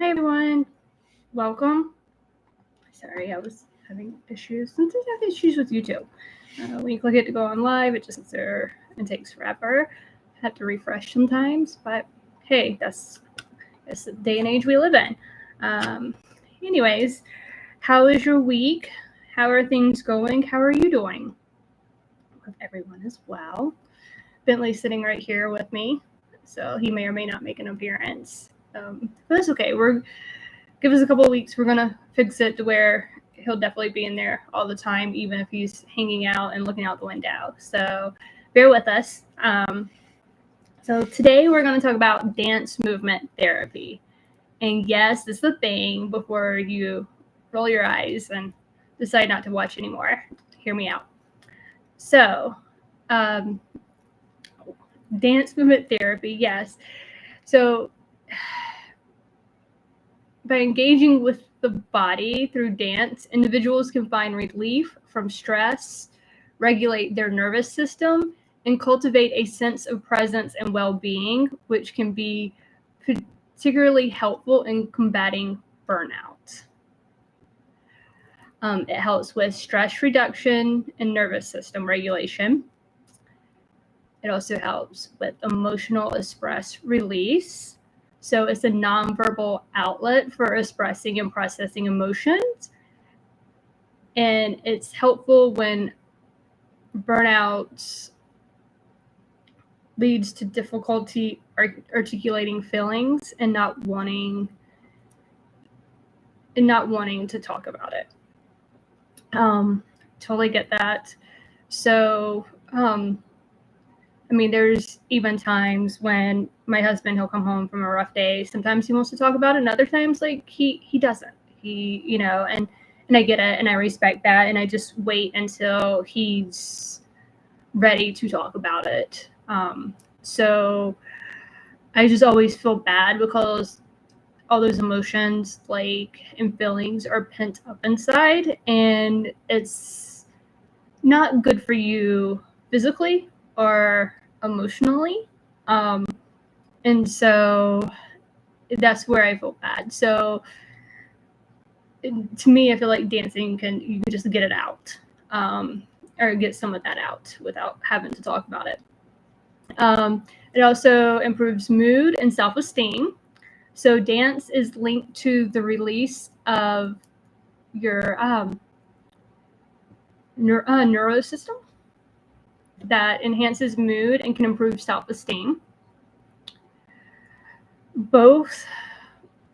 Hi everyone, welcome. Sorry, I was having issues. Sometimes I have issues with YouTube. When you click it to go on live, it just sits there and takes forever. I have to refresh sometimes, but hey, that's the day and age we live in. Um, anyways, how is your week? How are things going? How are you doing? Hope everyone is well. Bentley's sitting right here with me, so he may or may not make an appearance. But that's okay. Give us a couple of weeks. We're gonna fix it to where he'll definitely be in there all the time, even if he's hanging out and looking out the window. So bear with us. So today we're going to talk about dance movement therapy. And yes, this is the thing before you roll your eyes and decide not to watch anymore. Hear me out. So, um, dance movement therapy, yes. So, by engaging with the body through dance, individuals can find relief from stress, regulate their nervous system, and cultivate a sense of presence and well-being, which can be particularly helpful in combating burnout. It helps with stress reduction and nervous system regulation. It also helps with emotional stress release. So it's a nonverbal outlet for expressing and processing emotions. And it's helpful when burnout leads to difficulty articulating feelings and not wanting to talk about it. Totally get that. So, there's even times when my husband, he'll come home from a rough day. Sometimes he wants to talk about it, and other times, like, he doesn't. And I get it, and I respect that, and I just wait until he's ready to talk about it. So I just always feel bad because all those emotions, like, and feelings are pent up inside, and it's not good for you physically or emotionally. And so that's where I feel bad. So to me, I feel like dancing you can just get it out, or get some of that out without having to talk about it. It also improves mood and self-esteem. So dance is linked to the release of your neurosystem that enhances mood and can improve self-esteem. Both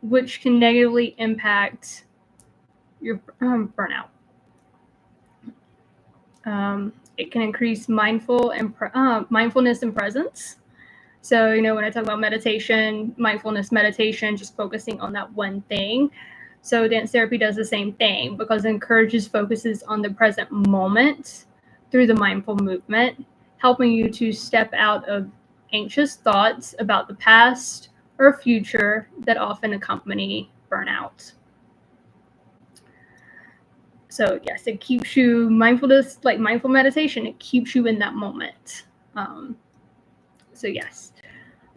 which can negatively impact your burnout. It can increase mindfulness and presence. So, when I talk about mindfulness meditation, just focusing on that one thing. So dance therapy does the same thing because it encourages focuses on the present moment through the mindful movement, helping you to step out of anxious thoughts about the past or future that often accompany burnout. So yes, it keeps you mindful meditation. It keeps you in that moment. So yes,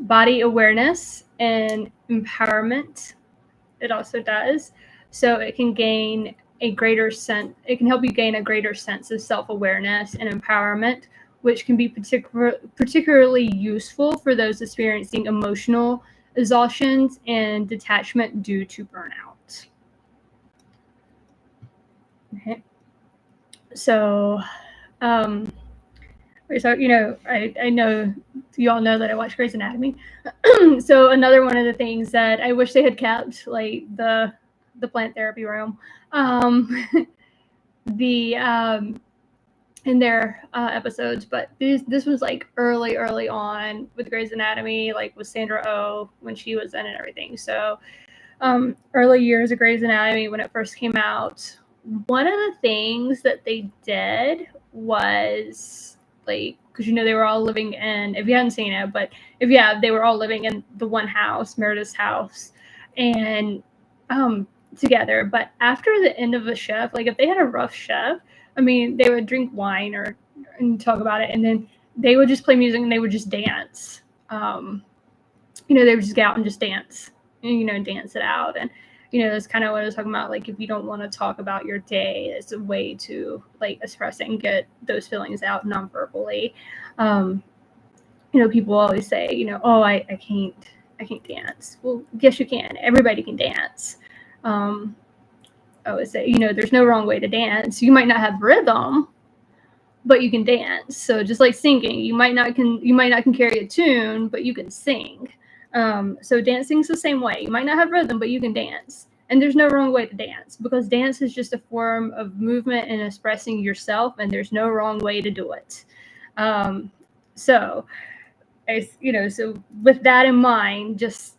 body awareness and empowerment. It also does. So it can gain a greater sense. It can help you gain a greater sense of self-awareness and empowerment, which can be particularly useful for those experiencing emotional exhaustions and detachment due to burnout. Okay. So, I know you all know that I watch Grey's Anatomy. So another one of the things that I wish they had kept, like the plant therapy room, in their episodes, but this was like early on with Grey's Anatomy, like with Sandra Oh when she was in it and everything. So early years of Grey's Anatomy when it first came out, one of the things that they did was, like, because they were all living in, if you hadn't seen it, but if you have, they were all living in the one house, Meredith's house, and together. But after the end of a shift, like if they had a rough shift, they would drink wine and talk about it, and then they would just play music and they would just dance. They would just get out and just dance, and dance it out. And that's kind of what I was talking about. Like, if you don't want to talk about your day, it's a way to like express it and get those feelings out non-verbally. People always say, oh, I can't dance. Well, yes, you can. Everybody can dance. I would say, there's no wrong way to dance. You might not have rhythm, but you can dance. So just like singing, you might not can carry a tune, but you can sing. So dancing's the same way. You might not have rhythm, but you can dance. And there's no wrong way to dance, because dance is just a form of movement and expressing yourself, and there's no wrong way to do it. So with that in mind, just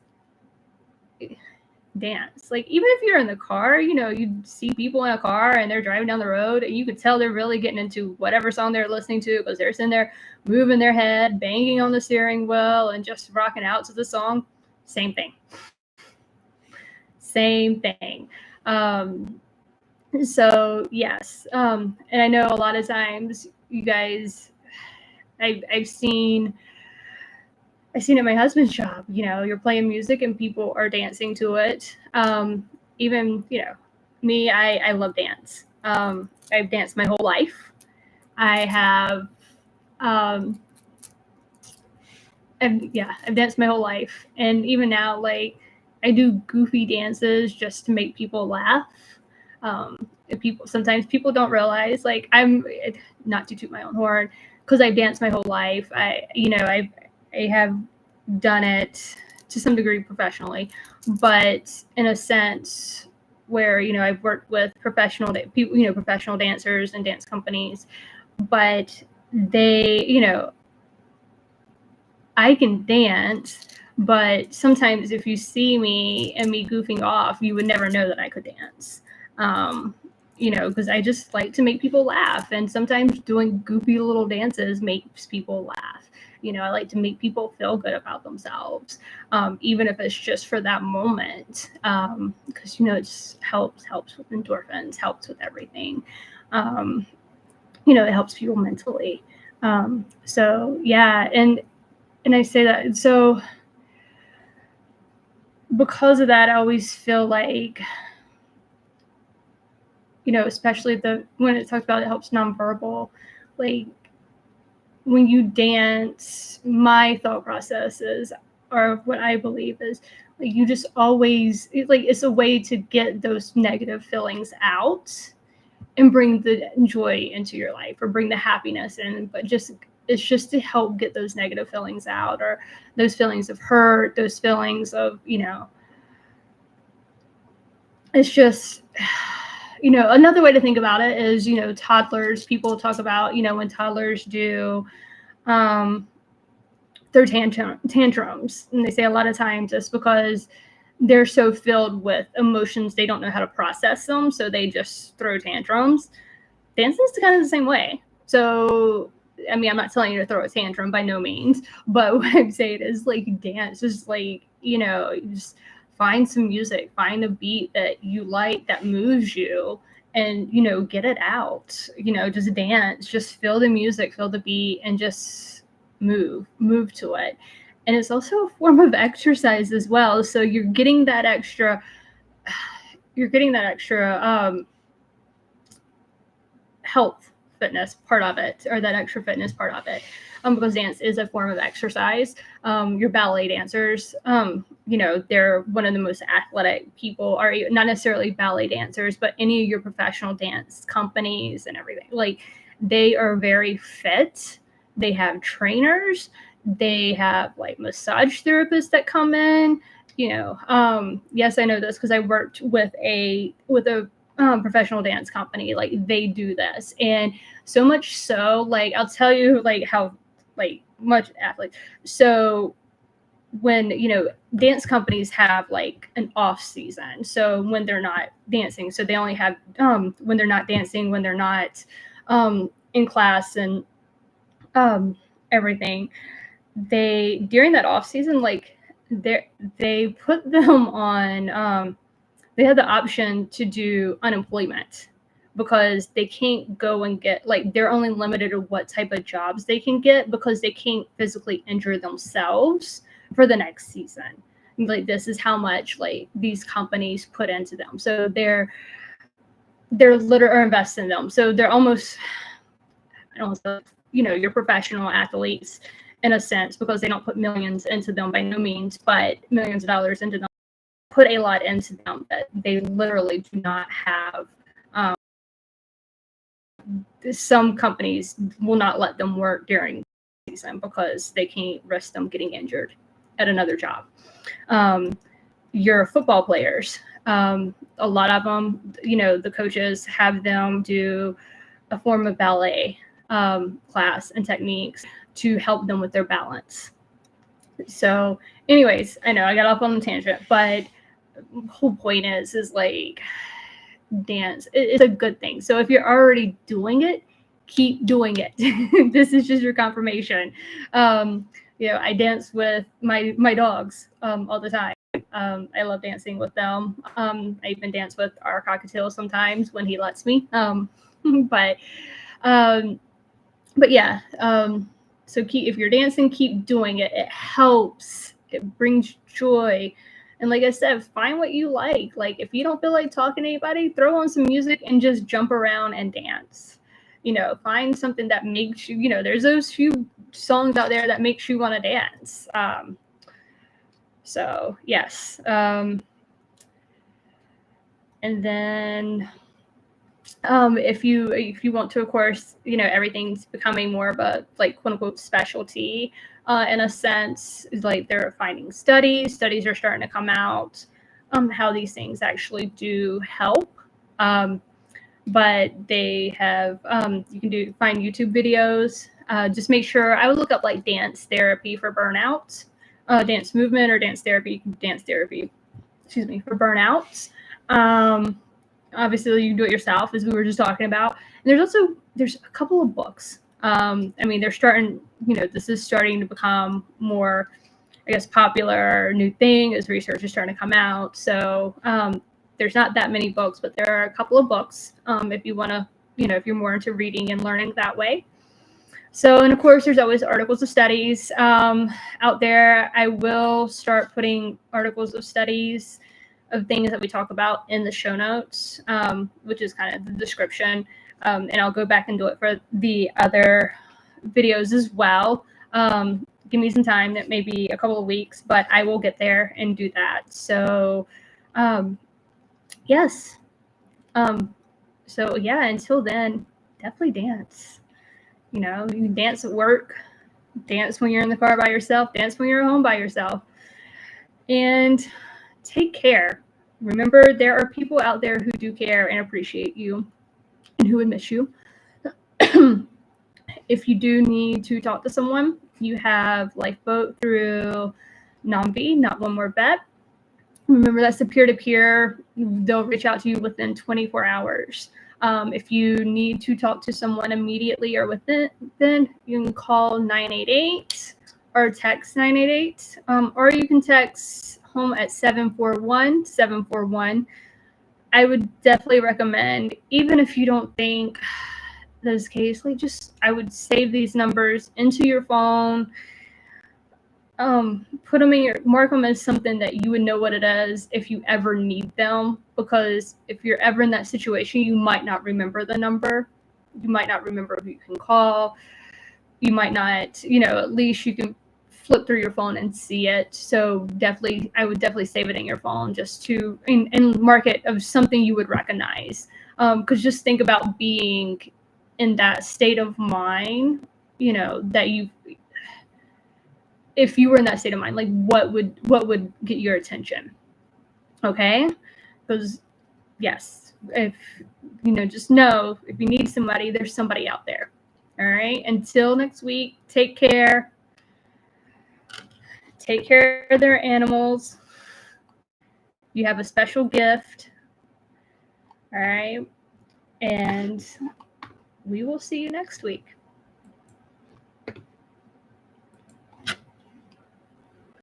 dance. Like, even if you're in the car, you see people in a car and they're driving down the road, and you could tell they're really getting into whatever song they're listening to, because they're sitting there moving their head, banging on the steering wheel, and just rocking out to the song. Same thing. So yes, and I know a lot of times you guys, I've seen at my husband's job, you're playing music and people are dancing to it. Even, me, I love dance. I've danced my whole life. I've danced my whole life. And even now, like, I do goofy dances just to make people laugh. Sometimes people don't realize, like, I'm not to toot my own horn, because I've danced my whole life. I have done it to some degree professionally, but in a sense where, I've worked with professional people, professional dancers and dance companies, but they, I can dance, but sometimes if you see me and me goofing off, you would never know that I could dance. Because I just like to make people laugh, and sometimes doing goofy little dances makes people laugh. I like to make people feel good about themselves, even if it's just for that moment, because it just helps with endorphins, helps with everything. It helps people mentally. So yeah, and I say that. So because of that, I always feel like, especially when it talks about it helps nonverbal, like, when you dance, my thought processes, or what I believe is, like, you just always, it's a way to get those negative feelings out and bring the joy into your life, or bring the happiness in. But it's just to help get those negative feelings out, or those feelings of hurt, those feelings of, it's just, another way to think about it is, toddlers, people talk about, when toddlers do their tantrums, and they say a lot of times it's because they're so filled with emotions, they don't know how to process them, so they just throw tantrums. Dancing is kind of the same way. So, I mean, I'm not telling you to throw a tantrum by no means, but what I'm saying is, like, dance is like, you just find some music, find a beat that you like, that moves you, and, get it out, just dance, just feel the music, feel the beat, and just move to it. And it's also a form of exercise as well. So you're getting that extra health fitness part of it, or that extra fitness part of it, because dance is a form of exercise. Your ballet dancers, they're one of the most athletic people, or not necessarily ballet dancers, but any of your professional dance companies and everything, like, they are very fit. They have trainers, they have, like, massage therapists that come in. Yes, I know this because I worked with a professional dance company. Like, they do this, and so much so, like, I'll tell you, like, how, like, much athletes. So when, dance companies have, like, an off season, so when they're not dancing, so they only have when they're not dancing, when they're not in class and everything, during that off season, like, they put them on they have the option to do unemployment, because they can't go and get, like, they're only limited to what type of jobs they can get, because they can't physically injure themselves for the next season. Like, this is how much like these companies put into them. So they're literally or invest in them. So they're almost, I don't know, your professional athletes in a sense, because they don't put millions into them by no means, but millions of dollars into them, put a lot into them that they literally do not have. Some companies will not let them work during the season because they can't risk them getting injured at another job. Your football players, a lot of them, the coaches have them do a form of ballet class and techniques to help them with their balance. So anyways, I know I got off on a tangent, but the whole point is like, dance is a good thing. So if you're already doing it, keep doing it. This is just your confirmation. I dance with my dogs all the time. I love dancing with them. I even dance with our cockatiel sometimes when he lets me. But yeah. So if you're dancing, keep doing it. It helps. It brings joy. And like I said, find what you like. Like, if you don't feel like talking to anybody, throw on some music and just jump around and dance. Find something that makes you, there's those few songs out there that makes you want to dance. So yes. And then if you want to, of course, everything's becoming more of a like quote unquote specialty in a sense. Like, they're finding studies are starting to come out how these things actually do help. But they have you can find YouTube videos. Just make sure, I would look up like dance therapy for burnout, dance movement or dance therapy for burnouts. Obviously, you can do it yourself, as we were just talking about. And there's a couple of books. They're starting, this is starting to become more, I guess, popular, new thing as research is starting to come out. So there's not that many books, but there are a couple of books if you want to, if you're more into reading and learning that way. So, and of course, there's always articles of studies out there. I will start putting articles of studies of things that we talk about in the show notes, which is kind of the description. And I'll go back and do it for the other videos as well. Give me some time, that may be a couple of weeks, but I will get there and do that. So, yes. So yeah, until then, definitely dance. You can dance at work, dance when you're in the car by yourself, dance when you're at home by yourself. And take care. Remember, there are people out there who do care and appreciate you and who would miss you. If you do need to talk to someone, you have Lifeboat through NOMV, Not One More Bet. Remember, that's a peer-to-peer. They'll reach out to you within 24 hours. If you need to talk to someone immediately or within, then you can call 988 or text 988, or you can text home at 741-741. I would definitely recommend, even if you don't think that is the case, like, I would save these numbers into your phone. Put them in mark them as something that you would know what it is if you ever need them, because if you're ever in that situation, you might not remember the number. You might not remember who you can call. You might not, at least you can flip through your phone and see it. So I would definitely save it in your phone, just to, and mark it of something you would recognize. Because just think about being in that state of mind, that if you were in that state of mind, like, what would get your attention? Okay? Because yes, if just know, if you need somebody, there's somebody out there. All right? Until next week, take care. Take care of their animals. You have a special gift. All right? And we will see you next week.